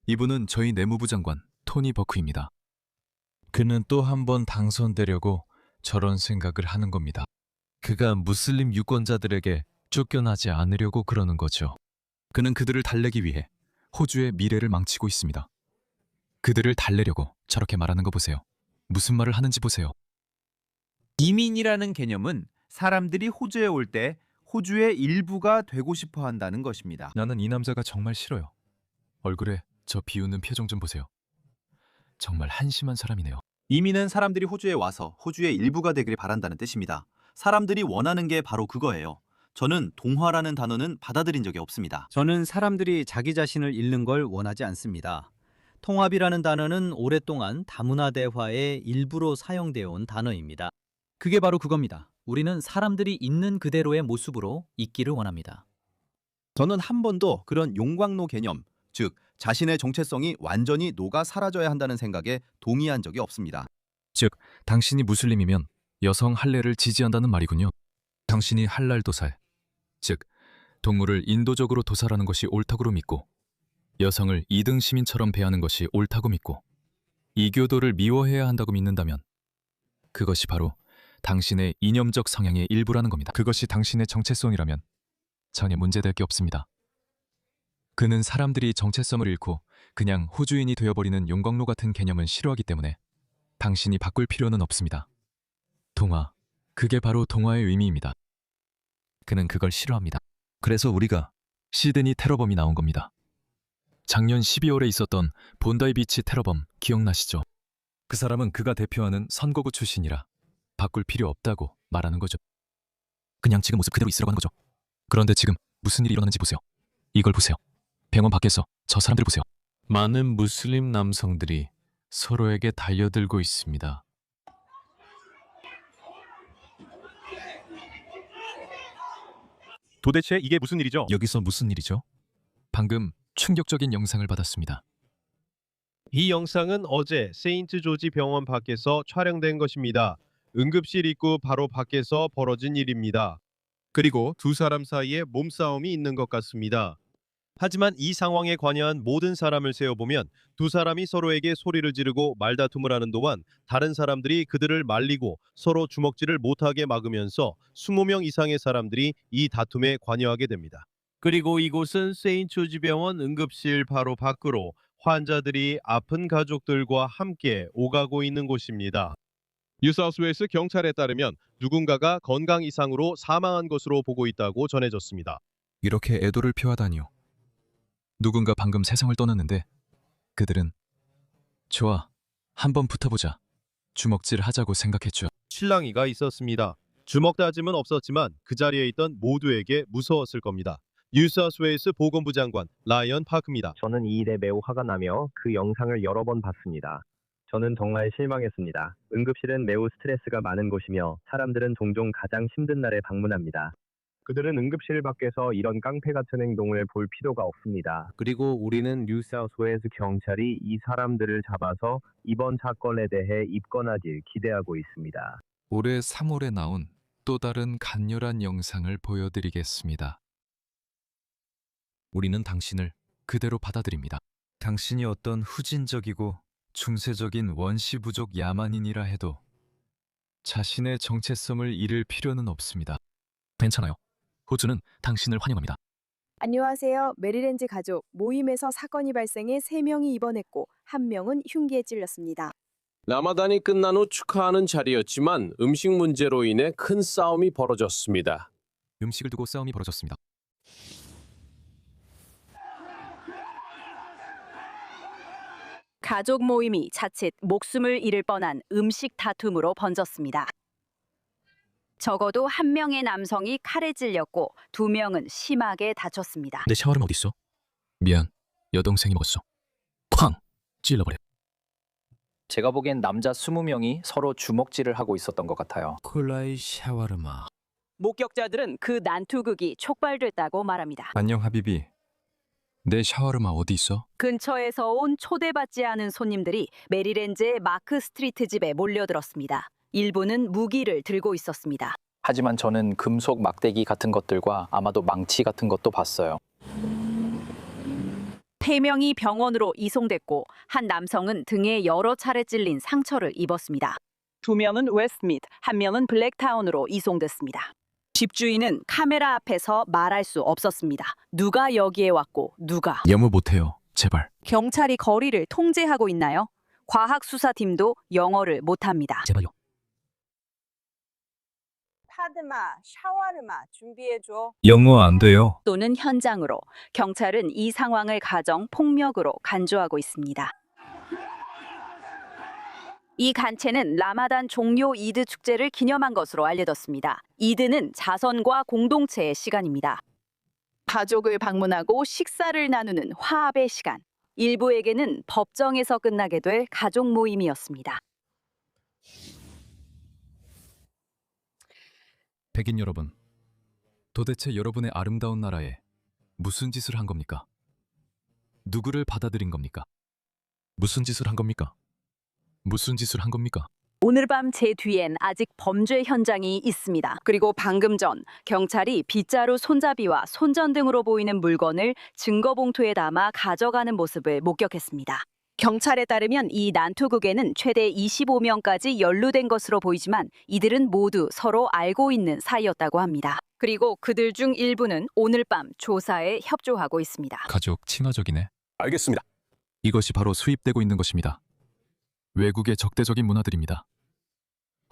이분은 저희 내무부 장관 토니 버크입니다. 그는 또 한 번 당선되려고 저런 생각을 하는 겁니다. 그가 무슬림 유권자들에게 쫓겨나지 않으려고 그러는 거죠. 그는 그들을 달래기 위해 호주의 미래를 망치고 있습니다. 그들을 달래려고 저렇게 말하는 거 보세요. 무슨 말을 하는지 보세요. 이민이라는 개념은 사람들이 호주에 올 때 호주의 일부가 되고 싶어 한다는 것입니다. 나는 이 남자가 정말 싫어요. 얼굴에 저 비웃는 표정 좀 보세요. 정말 한심한 사람이네요. 이민은 사람들이 호주에 와서 호주의 일부가 되길 바란다는 뜻입니다. 사람들이 원하는 게 바로 그거예요. 저는 동화라는 단어는 받아들인 적이 없습니다. 저는 사람들이 자기 자신을 잃는 걸 원하지 않습니다. 통합이라는 단어는 오랫동안 다문화 대화의 일부로 사용되어 온 단어입니다. 그게 바로 그겁니다. 우리는 사람들이 있는 그대로의 모습으로 있기를 원합니다. 저는 한 번도 그런 용광로 개념, 즉 자신의 정체성이 완전히 녹아 사라져야 한다는 생각에 동의한 적이 없습니다. 즉, 당신이 무슬림이면 여성 할례를 지지한다는 말이군요. 당신이 할랄 도살, 즉 동물을 인도적으로 도살하는 것이 옳다고 믿고 여성을 이등 시민처럼 대하는 것이 옳다고 믿고 이교도를 미워해야 한다고 믿는다면 그것이 바로 당신의 이념적 성향의 일부라는 겁니다. 그것이 당신의 정체성이라면 전혀 문제될 게 없습니다. 그는 사람들이 정체성을 잃고 그냥 호주인이 되어버리는 용광로 같은 개념은 싫어하기 때문에 당신이 바꿀 필요는 없습니다. 동화, 그게 바로 동화의 의미입니다. 그는 그걸 싫어합니다. 그래서 우리가 시드니 테러범이 나온 겁니다. 작년 12월에 있었던 본다이 비치 테러범 기억나시죠? 그 사람은 그가 대표하는 선거구 출신이라 바꿀 필요 없다고 말하는 거죠. 그냥 지금 모습 그대로 있으라고 하는 거죠. 그런데 지금 무슨 일이 일어나는지 보세요. 이걸 보세요. 병원 밖에서 저 사람들 보세요. 많은 무슬림 남성들이 서로에게 달려들고 있습니다. 도대체 이게 무슨 일이죠? 여기서 무슨 일이죠? 방금 충격적인 영상을 받았습니다. 이 영상은 어제 세인트 조지 병원 밖에서 촬영된 것입니다. 응급실 입구 바로 밖에서 벌어진 일입니다. 그리고 두 사람 사이에 몸싸움이 있는 것 같습니다. 하지만 이 상황에 관여한 모든 사람을 세어보면 두 사람이 서로에게 소리를 지르고 말다툼을 하는 동안 다른 사람들이 그들을 말리고 서로 주먹질을 못하게 막으면서 20명 이상의 사람들이 이 다툼에 관여하게 됩니다. 그리고 이곳은 세인트 조지 병원 응급실 바로 밖으로 환자들이 아픈 가족들과 함께 오가고 있는 곳입니다. 뉴사우스웨일스 경찰에 따르면 누군가가 건강 이상으로 사망한 것으로 보고 있다고 전해졌습니다. 이렇게 애도를 표하다니요. 누군가 방금 세상을 떠났는데 그들은 좋아, 한번 붙어보자. 주먹질 하자고 생각했죠. 실랑이가 있었습니다. 주먹 다짐은 없었지만 그 자리에 있던 모두에게 무서웠을 겁니다. 뉴사우스웨일스 보건부 장관 라이언 파크입니다. 저는 이 일에 매우 화가 나며 그 영상을 여러 번 봤습니다. 저는 정말 실망했습니다. 응급실은 매우 스트레스가 많은 곳이며 사람들은 종종 가장 힘든 날에 방문합니다. 그들은 응급실 밖에서 이런 깡패 같은 행동을 볼 필요가 없습니다. 그리고 우리는 뉴사우스웨일스 경찰이 이 사람들을 잡아서 이번 사건에 대해 입건하길 기대하고 있습니다. 올해 3월에 나온 또 다른 간열한 영상을 보여드리겠습니다. 우리는 당신을 그대로 받아들입니다. 당신이 어떤 후진적이고 중세적인 원시부족 야만인이라 해도 자신의 정체성을 잃을 필요는 없습니다. 괜찮아요. 호주는 당신을 환영합니다. 안녕하세요. 메리랜드 가족 모임에서 사건이 발생해 3명이 입원했고 1명은 흉기에 찔렸습니다. 라마단이 끝난 후 축하하는 자리였지만 음식 문제로 인해 큰 싸움이 벌어졌습니다. 음식을 두고 싸움이 벌어졌습니다. 가족 모임이 자칫 목숨을 잃을 뻔한 음식 다툼으로 번졌습니다. 적어도 1명의 남성이 칼에 찔렸고 2명은 심하게 다쳤습니다. 내 샤워름 어딨어? 미안, 여동생이 먹었어. 쾅! 찔러버려. 제가 보기엔 남자 20명이 서로 주먹질을 하고 있었던 것 같아요. 콜라의 샤워르마. 목격자들은 그 난투극이 촉발됐다고 말합니다. 안녕 하비비. 내 샤워르마 어디 있어? 근처에서 온 초대받지 않은 손님들이 메리랜드의 마크 스트리트 집에 몰려들었습니다. 일부는 무기를 들고 있었습니다. 하지만 저는 금속 막대기 같은 것들과 아마도 망치 같은 것도 봤어요. 3명이 병원으로 이송됐고 한 남성은 등에 여러 차례 찔린 상처를 입었습니다. 2명은 웨스트미드, 1명은 블랙타운으로 이송됐습니다. 집주인은 카메라 앞에서 말할 수 없었습니다. 누가 여기에 왔고 누가. 영어 못해요. 제발. 경찰이 거리를 통제하고 있나요? 과학수사팀도 영어를 못합니다. 제발요. 파드마, 샤워르마 준비해줘. 영어 안 돼요. 또는 현장으로. 경찰은 이 상황을 가정 폭력으로 간주하고 있습니다. 이 간체는 라마단 종료 이드 축제를 기념한 것으로 알려졌습니다. 이드는 자선과 공동체의 시간입니다. 가족을 방문하고 식사를 나누는 화합의 시간. 일부에게는 법정에서 끝나게 될 가족 모임이었습니다. 백인 여러분, 도대체 여러분의 아름다운 나라에 무슨 짓을 한 겁니까? 누구를 받아들인 겁니까? 무슨 짓을 한 겁니까? 무슨 짓을 한 겁니까? 오늘 밤 제 뒤엔 아직 범죄 현장이 있습니다. 그리고 방금 전 경찰이 빗자루 손잡이와 손전등으로 보이는 물건을 증거 봉투에 담아 가져가는 모습을 목격했습니다. 경찰에 따르면 이 난투극에는 최대 25명까지 연루된 것으로 보이지만 이들은 모두 서로 알고 있는 사이였다고 합니다. 그리고 그들 중 일부는 오늘 밤 조사에 협조하고 있습니다. 가족 친화적이네. 알겠습니다. 이것이 바로 수입되고 있는 것입니다. 외국의 적대적인 문화들입니다.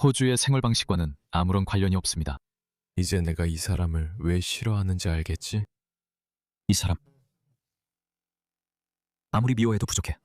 호주의 생활 방식과는 아무런 관련이 없습니다. 이제 내가 이 사람을 왜 싫어하는지 알겠지? 이 사람. 아무리 미워해도 부족해.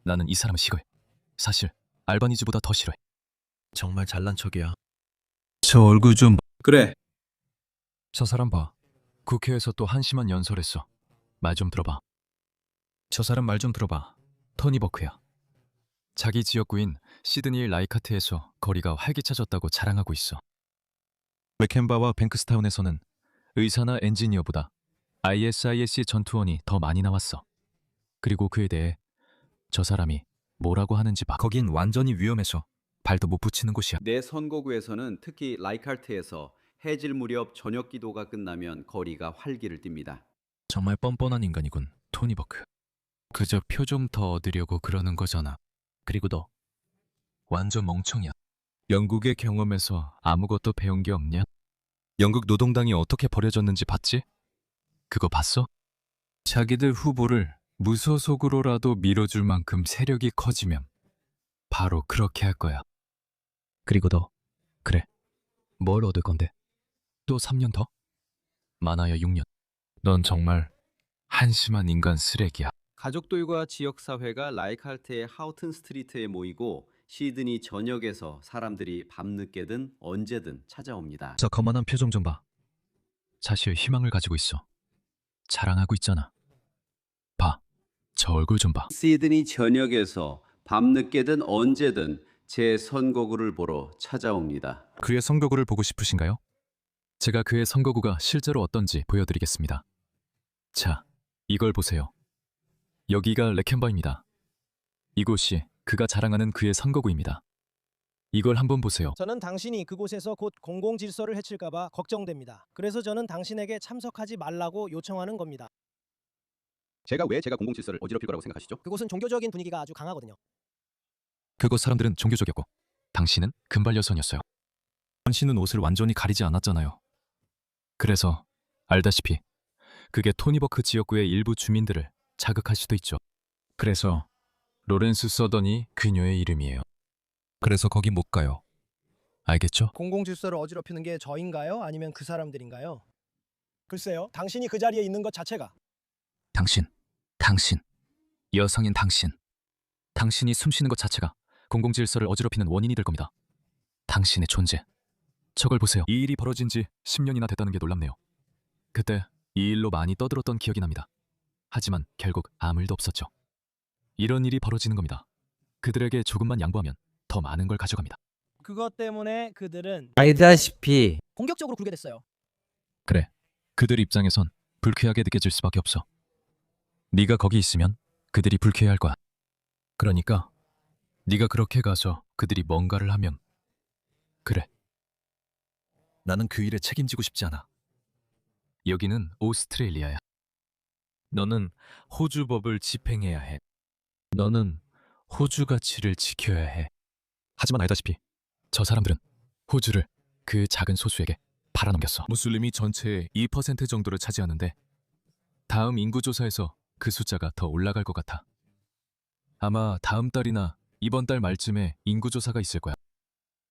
나는 이 사람을 싫어해. 사실 알바니즈보다 더 싫어해. 정말 잘난 척이야. 저 얼굴 좀 그래. 저 사람 봐. 국회에서 또 한심한 연설했어. 말 좀 들어봐. 저 사람 말 좀 들어봐. 토니 버크야. 자기 지역구인 시드니 라이카트에서 거리가 활기차졌다고 자랑하고 있어. 웨켄바와 뱅크스타운에서는 의사나 엔지니어보다 ISIS 전투원이 더 많이 나왔어. 그리고 그에 대해 저 사람이 뭐라고 하는지 봐. 거긴 완전히 위험해서 발도 못 붙이는 곳이야. 내 선거구에서는 특히 라이카르트에서 해질 무렵 저녁 기도가 끝나면 거리가 활기를 띱니다. 정말 뻔뻔한 인간이군, 토니 버크. 그저 표 좀 더 얻으려고 그러는 거잖아. 그리고 너 완전 멍청이야. 영국의 경험에서 아무것도 배운 게 없냐? 영국 노동당이 어떻게 버려졌는지 봤지? 그거 봤어? 자기들 후보를 무소속으로라도 밀어줄 만큼 세력이 커지면 바로 그렇게 할 거야. 그리고 너, 그래, 뭘 얻을 건데? 또 3년 더? 많아야 6년. 넌 정말 한심한 인간 쓰레기야. 가족들과 지역사회가 라이카르트의 하우튼 스트리트에 모이고 시드니 전역에서 사람들이 밤늦게든 언제든 찾아옵니다. 저 거만한 표정 좀 봐. 사실 희망을 가지고 있어. 자랑하고 있잖아. 봐, 저 얼굴 좀 봐. 시드니 전역에서 밤늦게든 언제든 제 선거구를 보러 찾아옵니다. 그의 선거구를 보고 싶으신가요? 제가 그의 선거구가 실제로 어떤지 보여드리겠습니다. 자, 이걸 보세요. 여기가 레켄바입니다. 이곳이 그가 자랑하는 그의 선거구입니다. 이걸 한번 보세요. 저는 당신이 그곳에서 곧 공공질서를 해칠까봐 걱정됩니다. 그래서 저는 당신에게 참석하지 말라고 요청하는 겁니다. 제가 공공질서를 어지럽힐 거라고 생각하시죠? 그곳은 종교적인 분위기가 아주 강하거든요. 그곳 사람들은 종교적이었고 당신은 금발 여성이었어요. 당신은 옷을 완전히 가리지 않았잖아요. 그래서 알다시피 그게 토니 버크 지역구의 일부 주민들을 자극할 수도 있죠. 그래서 로렌스 서던이 그녀의 이름이에요. 그래서 거기 못 가요. 알겠죠? 공공질서를 어지럽히는 게 저인가요? 아니면 그 사람들인가요? 글쎄요. 당신이 그 자리에 있는 것 자체가. 당신, 여성인 당신이 숨쉬는 것 자체가 공공질서를 어지럽히는 원인이 될 겁니다. 당신의 존재. 저걸 보세요. 이 일이 벌어진 지 10년이나 됐다는 게 놀랍네요. 그때 이 일로 많이 떠들었던 기억이 납니다. 하지만 결국 아무 일도 없었죠. 이런 일이 벌어지는 겁니다. 그들에게 조금만 양보하면 더 많은 걸 가져갑니다. 그것 때문에 그들은 알다시피 공격적으로 굴게 됐어요. 그래, 그들 입장에선 불쾌하게 느껴질 수밖에 없어. 네가 거기 있으면 그들이 불쾌해할 거야. 그러니까 네가 그렇게 가서 그들이 뭔가를 하면 그래. 나는 그 일에 책임지고 싶지 않아. 여기는 오스트레일리아야. 너는 호주 법을 집행해야 해. 너는 호주 가치를 지켜야 해. 하지만 알다시피 저 사람들은 호주를 그 작은 소수에게 팔아넘겼어. 무슬림이 전체의 2% 정도를 차지하는데 다음 인구조사에서 그 숫자가 더 올라갈 것 같아. 아마 다음 달이나 이번 달 말쯤에 인구조사가 있을 거야.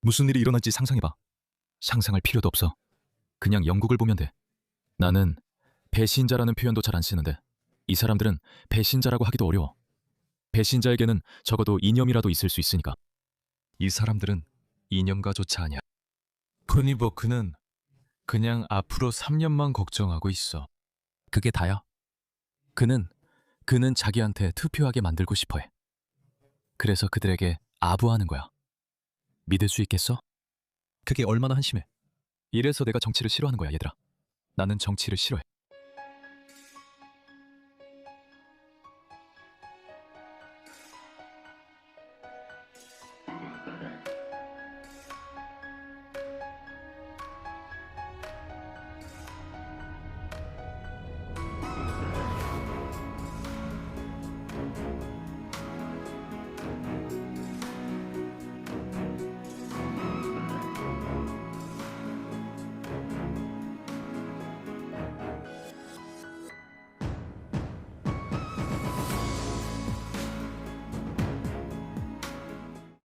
무슨 일이 일어날지 상상해봐. 상상할 필요도 없어. 그냥 영국을 보면 돼. 나는 배신자라는 표현도 잘 안 쓰는데 이 사람들은 배신자라고 하기도 어려워. 배신자에게는 적어도 이념이라도 있을 수 있으니까. 이 사람들은 이념가조차 아니야. 토니버크는 그냥 앞으로 3년만 걱정하고 있어. 그게 다야. 그는 자기한테 투표하게 만들고 싶어해. 그래서 그들에게 아부하는 거야. 믿을 수 있겠어? 그게 얼마나 한심해. 이래서 내가 정치를 싫어하는 거야, 얘들아. 나는 정치를 싫어해.